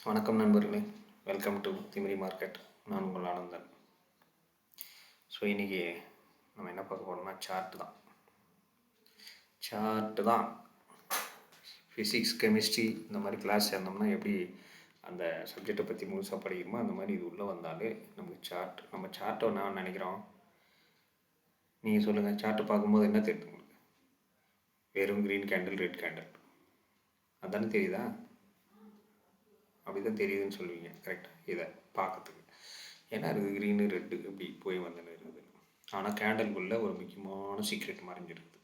வணக்கம் நண்பர்களே, welcome to Timiri market. நான் உங்கள் ஆனந்தன். ஸோ இன்றைக்கி நம்ம என்ன பார்க்க போகிறோம்னா சார்ட்டு தான். ஃபிசிக்ஸ், கெமிஸ்ட்ரி இந்த மாதிரி கிளாஸ் சேர்ந்தோம்னா எப்படி அந்த சப்ஜெக்டை பற்றி முழுசாக படிக்கிறோமோ அந்த மாதிரி இது உள்ளே வந்தாலே நமக்கு நம்ம சார்ட்டை நான் நினைக்கிறோம். நீங்கள் சொல்லுங்கள், சார்ட்டு பார்க்கும்போது என்ன தெரியுது உங்களுக்கு? வெறும் க்ரீன் கேண்டில், ரெட் கேண்டில் அதானே தெரியுதா? அப்படி தான் தெரியுதுன்னு சொல்லுவீங்க, கரெக்டாக? இதை பார்க்கறதுக்கு என்ன இருக்குது, க்ரீனு ரெட்டு இப்படி போய் வந்துன்னு இருக்குது. ஆனால் கேண்டலுக்குள்ளே ஒரு முக்கியமான சீக்ரெட் மறைஞ்சிருக்குது.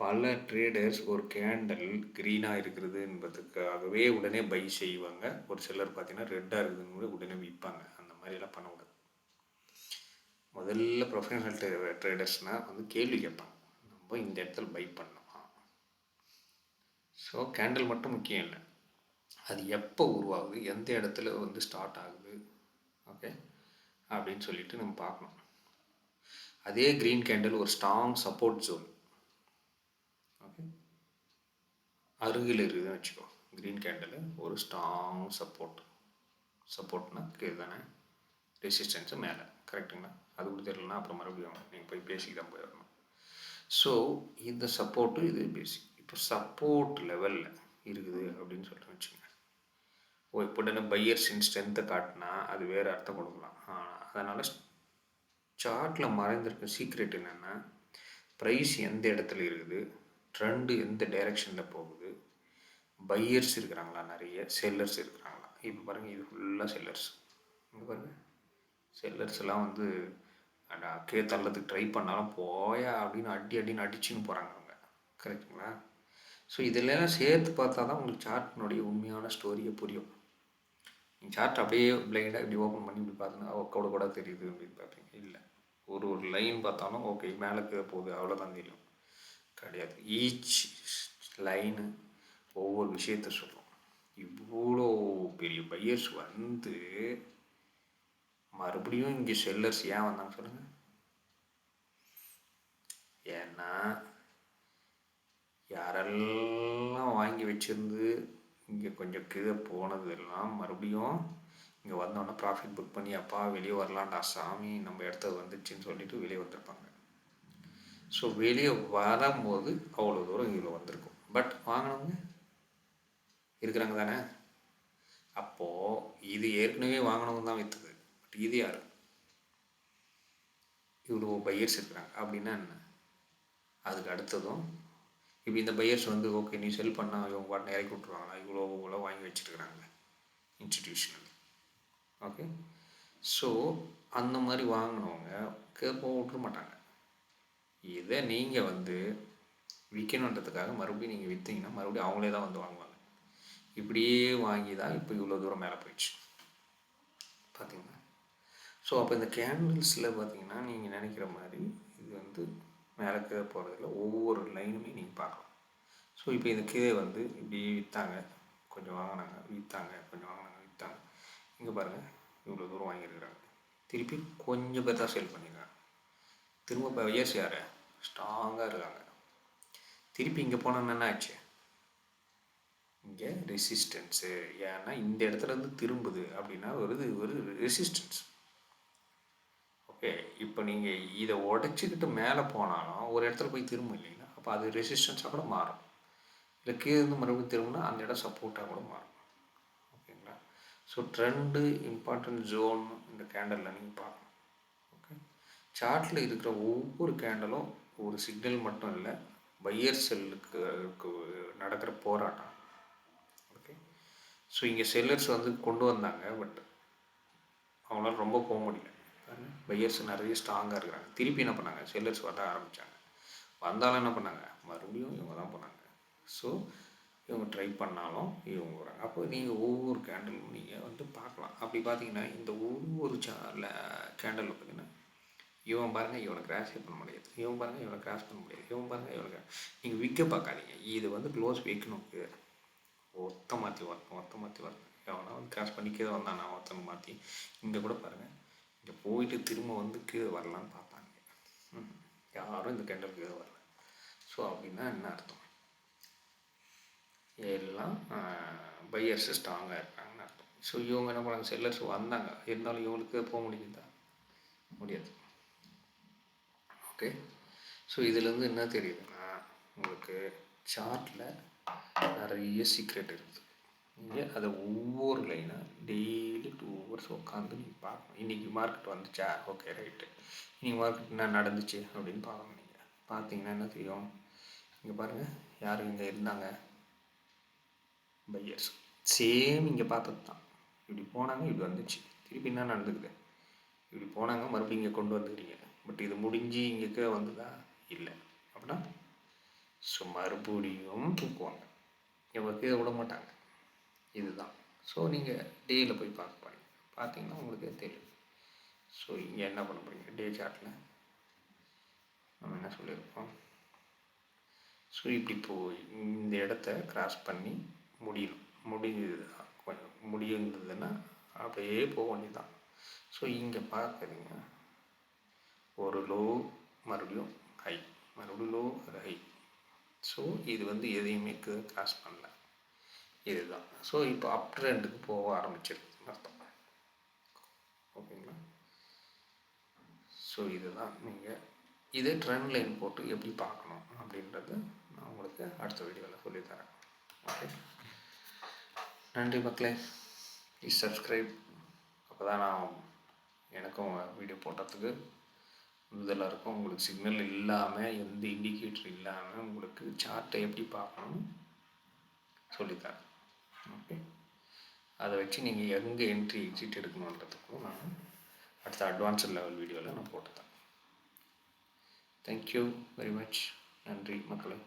பல ட்ரேடர்ஸ் ஒரு கேண்டல் க்ரீனாக இருக்கிறது என்பதுக்காகவே உடனே பை செய்வாங்க. ஒரு சிலர் பார்த்தீங்கன்னா ரெட்டாக இருக்குதுன்னு உடனே விற்பாங்க. அந்த மாதிரிலாம் பண்ணக்கூடாது. முதல்ல ப்ரொஃபஷனல் ட்ரேடர்ஸ்னால் கேள்வி கேட்பாங்க, நம்ம இந்த இடத்துல பை பண்ணோமா? ஸோ கேண்டல் மட்டும் முக்கியம் இல்லை, அது எப்போ உருவாகுது, எந்த இடத்துல ஸ்டார்ட் ஆகுது, ஓகே அப்படின்னு சொல்லிட்டு நம்ம பார்க்கணும். அதே க்ரீன் கேண்டில் ஒரு ஸ்ட்ராங் சப்போர்ட் ஜோன் ஓகே அருகில் இருக்குதுன்னு வச்சுக்கோ. க்ரீன் கேண்டில் ஒரு ஸ்ட்ராங் சப்போர்ட்னா கீழே தானே, ரெசிஸ்டன்ஸு மேலே, கரெக்டுங்களா? அது கூட தெரியலனா அப்புறம் மறுபடியும் நீங்கள் போய் பேசிக் தான் போயிடணும். ஸோ இந்த சப்போர்ட்டு இது பேசிக். இப்போ சப்போர்ட் லெவலில் இருக்குது அப்படின்னு சொல்லிட்டு வச்சுக்கோங்க. இப்போ என்ன பையர்ஸின் ஸ்ட்ரென்த்தை காட்டினா அது வேறு அர்த்தம் கொடுக்கலாம். அதனால் சார்ட்டில் மறைந்திருக்க சீக்ரெட் என்னென்னா, ப்ரைஸ் எந்த இடத்துல இருக்குது, ட்ரெண்டு எந்த டைரெக்ஷனில் போகுது, பையர்ஸ் இருக்கிறாங்களா, நிறைய செல்லர்ஸ் இருக்கிறாங்களா. இப்போ பாருங்கள், இது ஃபுல்லாக செல்லர்ஸ். இங்கே பாருங்கள், செல்லர்ஸ் எல்லாம் கீழே தள்ளத்துக்கு ட்ரை பண்ணாலும் போயா அப்படின்னு அடின்னு அடிச்சுன்னு போகிறாங்க அவங்க, கரெக்டுங்களா? ஸோ இதெல்லாம் சேர்த்து பார்த்தா தான் உங்களுக்கு சார்ட்டினுடைய உண்மையான ஸ்டோரியை புரியும். நீங்கள் சார்ட் அப்படியே பிளைண்டாக இப்படி ஓப்பன் பண்ணி இப்படி பார்த்தோன்னா கூட தெரியுது அப்படின்னு பார்ப்பீங்க. இல்லை, ஒரு லைன் பார்த்தாலும் ஓகே மேலே கீழே போகுது அவ்வளோதான் தெரியும். கிடையாது, ஈச் லைனு ஒவ்வொரு விஷயத்த சொல்லும். இவ்வளோ பெரிய பையர்ஸ் மறுபடியும் இங்கே செல்லர்ஸ் ஏன் வந்தாங்க சொல்லுங்கள்? ஏன்னா யாரெல்லாம் வாங்கி வச்சுருந்து இங்கே கொஞ்சம் கீழே போனதெல்லாம் மறுபடியும் இங்கே வந்தோடனே ப்ராஃபிட் புக் பண்ணி அப்பா வெளியே வரலான்டா சாமி நம்ம இடத்த வந்துச்சுன்னு சொல்லிட்டு வெளியே வந்திருப்பாங்க. ஸோ வெளியே வரும்போது அவ்வளோ தூரம் இவ்வளோ வந்திருக்கும். பட் வாங்கினவங்க இருக்கிறாங்க தானே. அப்போது இது ஏற்கனவே வாங்கினவங்க தான் விற்றுது. பட் இது யார்? இவ்வளோ பையர்ஸ் இருக்கிறாங்க அப்படின்னா என்ன? அதுக்கு அடுத்ததும் இப்போ இந்த பையர்ஸ் ஓகே நீ செல் பண்ணால் இவங்க பாட்டு இறக்கி விட்ருவாங்களா? இவ்வளோ வாங்கி வச்சுருக்குறாங்க இன்ஸ்டிடியூஷனல். ஓகே, ஸோ அந்த மாதிரி வாங்கினவங்க கேட்ப விட்டுற மாட்டாங்க. இதை நீங்கள் விற்கணுன்றதுக்காக மறுபடியும் நீங்கள் விற்றீங்கன்னா மறுபடியும் அவங்களே தான் வாங்குவாங்க. இப்படியே வாங்கி தான் இப்போ இவ்வளோ தூரம் மேலே போயிடுச்சு பார்த்தீங்கன்னா. ஸோ அப்போ இந்த கேண்டில்ஸில் பார்த்தீங்கன்னா நீங்கள் நினைக்கிற மாதிரி இது மேலே கீழே போகிறதில்ல, ஒவ்வொரு லைனுமே நீங்கள் பார்க்கலாம். ஸோ இப்போ இது கீழே இப்படி விற்றாங்க, கொஞ்சம் வாங்கினாங்க, விற்றாங்க, கொஞ்சம் வாங்கினாங்க, விற்றாங்க. இங்கே பாருங்கள், இவ்வளோ தூரம் வாங்கியிருக்கிறாங்க. திருப்பி கொஞ்சம் பேர் தான் சேல் பண்ணியிருக்காங்க. திரும்ப இப்போ பையர்ஸ் யார் ஸ்ட்ராங்காக இருக்காங்க. திருப்பி இங்கே போனோன்னு என்ன ஆச்சு? இங்கே ரெசிஸ்டன்ஸு. ஏன்னா இந்த இடத்துலேருந்து திரும்புது அப்படின்னா ஒரு ரெசிஸ்டன்ஸ். ஓகே, இப்போ நீங்கள் இதை உடச்சிக்கிட்டு மேலே போனாலும் ஒரு இடத்துல போய் திரும்ப இல்லைங்களா, அப்போ அது ரெசிஸ்டன்ஸாக கூட மாறும். இல்லை கீழே மறுபடியும் திரும்பினா அந்த இடம் சப்போர்ட்டாக கூட மாறும். ஓகேங்களா? ஸோ ட்ரெண்டு இம்பார்ட்டன்ட் ஜோன் இந்த கேண்டலில் நீங்கள் பார்க்கணும். ஓகே, சார்ட்டில் இருக்கிற ஒவ்வொரு கேண்டலும் ஒரு சிக்னல் மட்டும் இல்லை, பையர் செல்லுக்கு நடக்கிற போராட்டம். ஓகே, ஸோ இங்கே செல்லர்ஸ் கொண்டு வந்தாங்க, பட் அவங்களால ரொம்ப போக முடியல. பையர்ஸ் நிறைய ஸ்ட்ராங்காக இருக்கிறாங்க. திருப்பி என்ன பண்ணாங்க? செல்லர்ஸ் வர ஆரம்பித்தாங்க. வந்தாலும் என்ன பண்ணாங்க? மறுபடியும் இவங்க தான் பண்ணாங்க. ஸோ இவங்க ட்ரை பண்ணாலும் இவங்க வராங்க. அப்போ நீங்கள் ஒவ்வொரு கேண்டலும் நீங்கள் பார்க்கலாம். அப்படி பார்த்தீங்கன்னா இந்த ஒவ்வொரு கேண்டலில் பார்த்தீங்கன்னா இவன் பாருங்கள் இவனை கிராஸே பண்ண முடியாது, இவன் பாருங்கள் இவனை கிராஸ் பண்ண முடியாது, இவன் பாருங்கள் இவனை நீங்கள் விற்க பார்க்காதீங்க. இது க்ளோஸ் வைக்கணும், ஒத்த மாற்றி வரணும். எவனா கிராஸ் பண்ணி கீழே வந்தான், நான் ஒருத்தனை மாற்றி இங்கே கூட பாருங்கள், இங்கே போயிட்டு திரும்ப கீழே வரலான்னு பார்ப்பாங்க. யாரும் இந்த கேண்டல் கீழே வரல. ஸோ அப்படின்னா என்ன அர்த்தம்? எல்லாம் பையர்ஸு ஸ்ட்ராங்காக இருக்காங்கன்னு அர்த்தம். ஸோ இவங்க என்ன பண்ணாங்க, செல்லர்ஸ் வந்தாங்க, இருந்தாலும் இவங்களுக்கு போக முடியுதா, முடியாது. ஓகே. ஸோ இதுலேருந்து என்ன தெரியுதுன்னா, உங்களுக்கு சார்ட்டில் நிறைய சீக்ரெட் இருக்குது. நீங்கள் அதை ஒவ்வொரு லைனாக டெய்லி 2 hours உட்காந்து நீங்கள் பார்க்கணும். இன்றைக்கி மார்க்கெட் வந்துச்சா, ஓகே ரைட்டு, இன்றைக்கி மார்க்கெட் என்ன நடந்துச்சு அப்படின்னு பார்க்கணும். நீங்கள் பார்த்தீங்கன்னா என்ன தெரியும், இங்கே பாருங்கள், யார் இங்கே இருந்தாங்க, பையர்ஸ். சேம் இங்கே பார்த்தது தான். இப்படி போனாங்க, இப்படி வந்துச்சு, திருப்பி என்ன நடந்துக்குது, இப்படி போனாங்க, மறுபடியும் இங்கே கொண்டு வந்துக்கிறீங்க. பட் இது முடிஞ்சு இங்கே கீழே வந்ததா, இல்லை. அப்படின்னா ஸோ மறுபடியும் தூக்குவாங்க, இவங்க கீழே விட மாட்டாங்க. இதுதான். ஸோ நீங்கள் டேயில் போய் பார்க்க போகிறீங்க, பார்த்தீங்கன்னா உங்களுக்கு தெரியும். ஸோ இங்கே என்ன பண்ண போகிறீங்க, டே சார்ட்டில் நம்ம என்ன சொல்லியிருக்கோம், ஸோ இப்படி போய் இந்த இடத்த கிராஸ் பண்ணி முடியணும். முடியுதுன்னா அப்படியே போக வேண்டியதுதான். ஸோ இங்கே பார்க்குறீங்க, ஒரு லோ, மறுபடியும் ஹை, மறுபடியும் லோ, ஒரு ஹை. ஸோ இது வந்து எதையுமே கிராஸ் பண்ணல, இதுதான். ஸோ இப்போ அப் ட்ரெண்டுக்கு போக ஆரம்பிச்சிருக்குன்னு அர்த்தம். ஓகேங்களா. ஸோ இதுதான். நீங்கள் இதே ட்ரெண்ட் லைன் போட்டு எப்படி பார்க்கணும் அப்படின்றது நான் உங்களுக்கு அடுத்த வீடியோவில் சொல்லித்தரேன். ஓகே, நன்றி மக்களே. Please subscribe. அப்போ தான் நான் எனக்கும் வீடியோ போட்டதுக்கு முதலாக இருக்கும். உங்களுக்கு சிக்னல் இல்லாமல், எந்த இண்டிகேட்டர் இல்லாமல் உங்களுக்கு சார்ட்டை எப்படி பார்க்கணும்னு சொல்லித்தரேன். ஓகே, அதை வச்சு நீங்கள் எங்கே என்ட்ரி எக்ஸிட் எடுக்கணுன்றதுக்கும் நான் அடுத்த அட்வான்ஸ்ட் லெவல் வீடியோவில் நான் போட்டுத்தரேன். Thank you very much. நன்றி மக்களே.